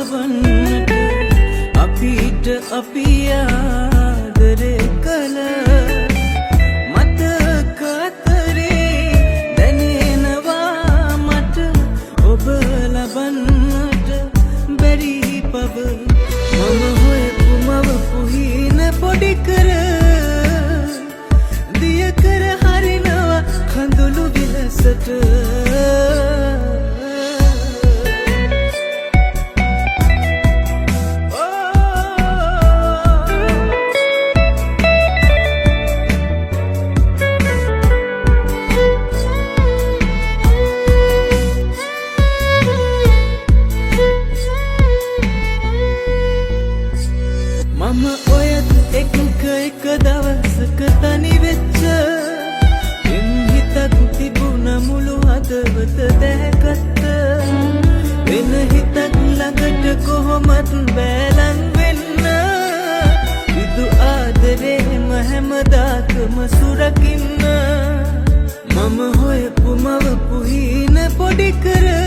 ලබන්නට අපිට අපි ආදරේ කළ මතක අතරේ දැනෙනවා මට ඔබ ලබන්නට බැරි පව මම හොයපු මව පුහින පොඩි කර දිය කර හරිනවා කඳුළු විලසට මම ඔයත් එක දවසක තනි වෙච්ච හිතක් තිබුණ මුළු හදවත දැකත්ත වෙන හිතක් ළඟට කොහොමත් බැලන් වෙන්න විදු ආදරේම හැමදාකම සුරකින්න මම හොයපු මව පුහින පොඩි කර